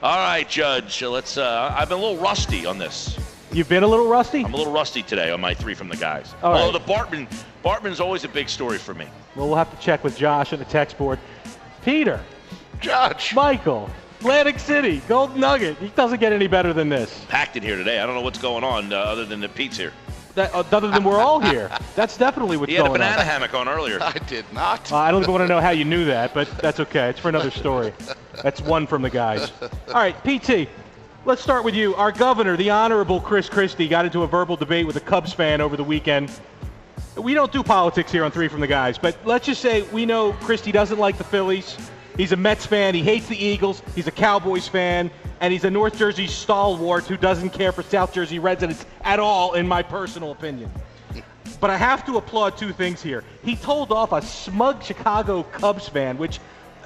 All right, Judge. Let's. I've been a little rusty on this. You've been a little rusty? I'm a little rusty today on my 3 from the guys. All Although right. the Bartman's always a big story for me. Well, we'll have to check with Josh at the text board. Peter. Judge. Michael. Atlantic City. Golden Nugget. It doesn't get any better than this. Packed in here today. I don't know what's going on other than the Pete's here. Other than we're all here. That's definitely what's going on. He had a banana hammock on earlier. I did not. I don't even want to know how you knew that, but that's okay. It's for another story. That's 1 from the guys. All right, PT, let's start with you. Our governor, the Honorable Chris Christie, got into a verbal debate with a Cubs fan over the weekend. We don't do politics here on 3 from the guys, but let's just say we know Christie doesn't like the Phillies. He's a Mets fan. He hates the Eagles. He's a Cowboys fan. And he's a North Jersey stalwart who doesn't care for South Jersey residents at all, in my personal opinion. But I have to applaud 2 things here. He told off a smug Chicago Cubs fan, which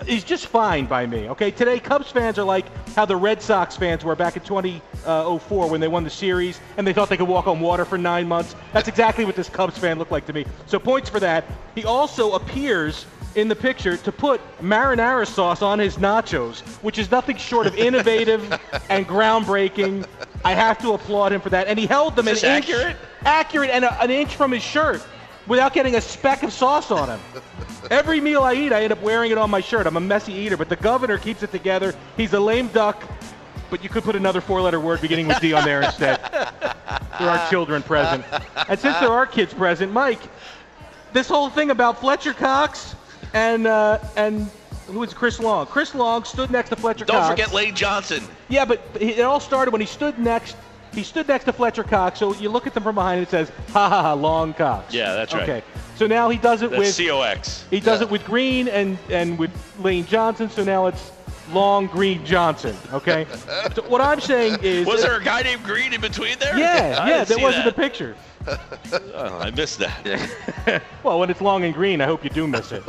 is just fine by me. Okay, today Cubs fans are like how the Red Sox fans were back in 2004 when they won the series and they thought they could walk on water for 9 months. That's exactly what this Cubs fan looked like to me. So points for that. He also appears in the picture to put marinara sauce on his nachos, which is nothing short of innovative and groundbreaking. I have to applaud him for that. And he held them an inch accurate and an inch from his shirt without getting a speck of sauce on him. Every meal I eat, I end up wearing it on my shirt. I'm a messy eater, but the governor keeps it together. He's a lame duck, but you could put another 4-letter word beginning with D on there instead. There are children present. And since there are kids present, Mike, this whole thing about Fletcher Cox and who was Chris Long? Chris Long stood next to Fletcher Cox. Don't forget Lane Johnson. Yeah, but it all started when he stood next to Fletcher Cox. So you look at them from behind and it says, ha ha ha, Long Cox. Yeah, that's right. Okay. So now he does it with COX. He does it with Green and with Lane Johnson. So now it's Long Green Johnson. Okay. So what I'm saying is, was there a guy named Green in between there? Yeah, that wasn't the picture. Oh, I missed that. Well, when it's long and green, I hope you do miss it.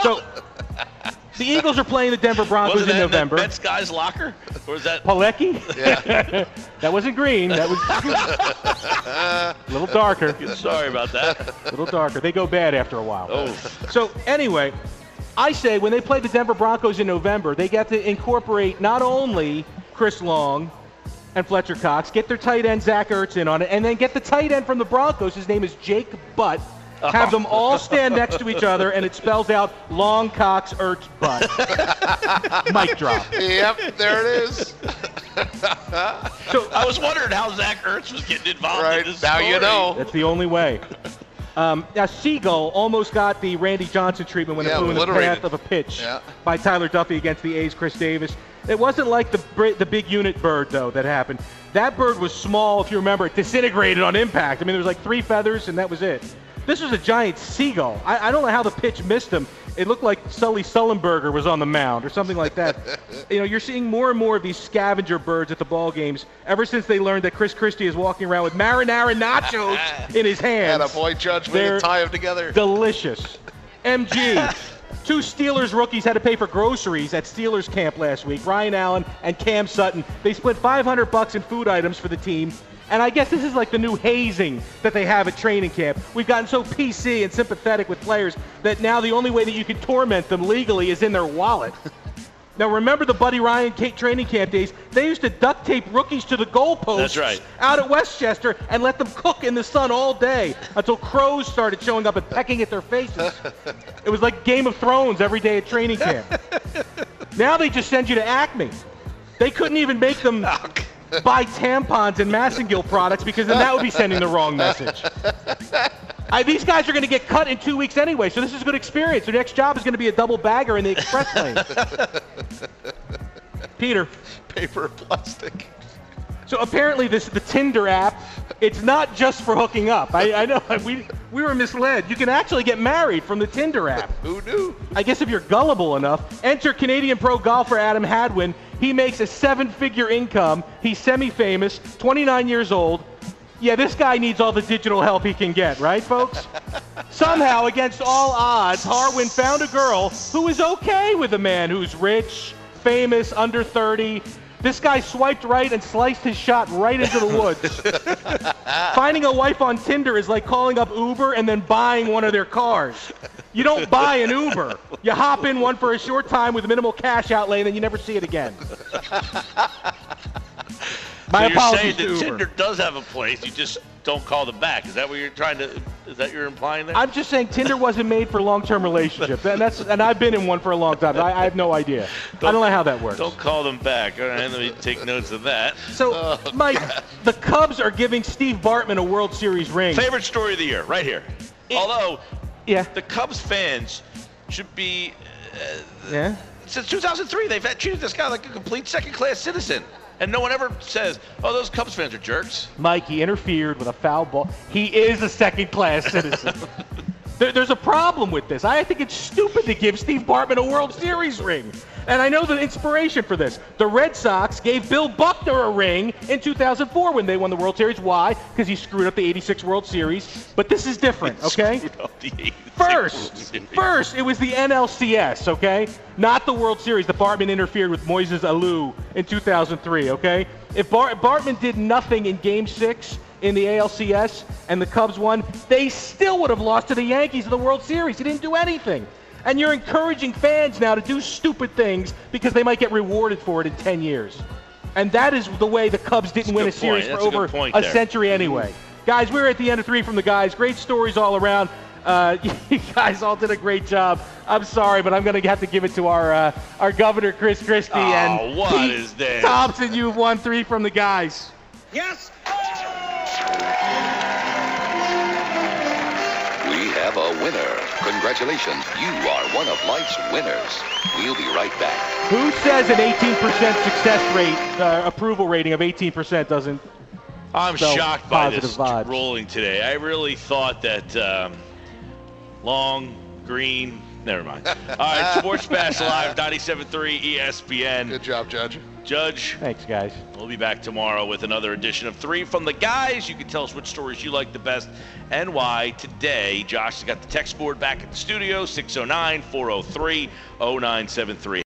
So the Eagles are playing the Denver Broncos in November. Was that Mets guy's locker? Or is that Palecki? Yeah. That wasn't green. That was a little darker. Sorry about that. A little darker. They go bad after a while. Oh. So anyway, I say when they play the Denver Broncos in November, they get to incorporate not only Chris Long and Fletcher Cox, get their tight end Zach Ertz in on it, and then get the tight end from the Broncos. His name is Jake Butt. Have them all stand next to each other, and it spells out Long Cox Ertz Butt. Mic drop. Yep, there it is. So I was wondering how Zach Ertz was getting involved in this now story. you know. That's the only way. Now, Seagull almost got the Randy Johnson treatment when it flew in the path of a pitch by Tyler Duffy against the A's Chris Davis. It wasn't like the big unit bird, though, that happened. That bird was small, if you remember. It disintegrated on impact. I mean, there was like 3 feathers, and that was it. This was a giant seagull. I don't know how the pitch missed him. It looked like Sully Sullenberger was on the mound or something like that. You know, you're seeing more and more of these scavenger birds at the ball games ever since they learned that Chris Christie is walking around with marinara nachos in his hands. And a boy Judge, we can tie them together. Delicious. MG. 2 Steelers rookies had to pay for groceries at Steelers camp last week. Ryan Allen and Cam Sutton. They split $500 in food items for the team. And I guess this is like the new hazing that they have at training camp. We've gotten so PC and sympathetic with players that now the only way that you can torment them legally is in their wallet. Now, remember the Buddy Ryan training camp days? They used to duct tape rookies to the goalposts out at Westchester and let them cook in the sun all day until crows started showing up and pecking at their faces. It was like Game of Thrones every day at training camp. Now they just send you to Acme. They couldn't even make them buy tampons and Massengill products because then that would be sending the wrong message. These guys are going to get cut in 2 weeks anyway, so this is a good experience. Their next job is going to be a double bagger in the express lane. Peter. Paper plastic. So apparently the Tinder app, it's not just for hooking up. I know, we were misled. You can actually get married from the Tinder app. Who knew? I guess if you're gullible enough. Enter Canadian pro golfer Adam Hadwin. He makes a 7-figure income. He's semi-famous, 29 years old. Yeah, this guy needs all the digital help he can get, right, folks? Somehow, against all odds, Harwin found a girl who is okay with a man who's rich, famous, under 30. This guy swiped right and sliced his shot right into the woods. Finding a wife on Tinder is like calling up Uber and then buying one of their cars. You don't buy an Uber. You hop in one for a short time with minimal cash outlay, and then you never see it again. My apologies to Uber. Tinder does have a place. You just don't call them back. Is that what you're trying to? Is that you're implying there? I'm just saying Tinder wasn't made for long-term relationships, and I've been in one for a long time. I have no idea. I don't know how that works. Don't call them back. All right, let me take notes of that. So, Mike, the Cubs are giving Steve Bartman a World Series ring. Favorite story of the year, right here. Although, the Cubs fans should be. Since 2003, they've treated this guy like a complete second-class citizen. And no one ever says, oh, those Cubs fans are jerks. Mike, he interfered with a foul ball. He is a second-class citizen. There's a problem with this. I think it's stupid to give Steve Bartman a World Series ring. And I know the inspiration for this. The Red Sox gave Bill Buckner a ring in 2004 when they won the World Series. Why? Because he screwed up the '86 World Series. But this is different, okay? First, it was the NLCS, okay? Not the World Series. The Bartman interfered with Moises Alou in 2003, okay? If Bartman did nothing in Game 6 in the ALCS and the Cubs won, they still would have lost to the Yankees in the World Series. He didn't do anything. And you're encouraging fans now to do stupid things because they might get rewarded for it in 10 years. And that is the way the Cubs didn't win a series for over a century anyway. Guys, we're at the end of 3 from the guys. Great stories all around. You guys all did a great job. I'm sorry, but I'm going to have to give it to our governor, Chris Christie. And what Pete is this? Thompson, you've won 3 from the guys. Yes. We have a winner. Congratulations, you are one of life's winners. We'll be right back. Who says an 18% success rate, approval rating of 18% doesn't I'm spell shocked by this vibes. rolling today. I really thought that long, green, never mind. All right, Sports Bash Live, 97.3 ESPN. Good job, Judge. Judge. Thanks, guys. We'll be back tomorrow with another edition of 3 from the guys. You can tell us which stories you like the best and why. Today, Josh has got the text board back at the studio, 609-403-0973.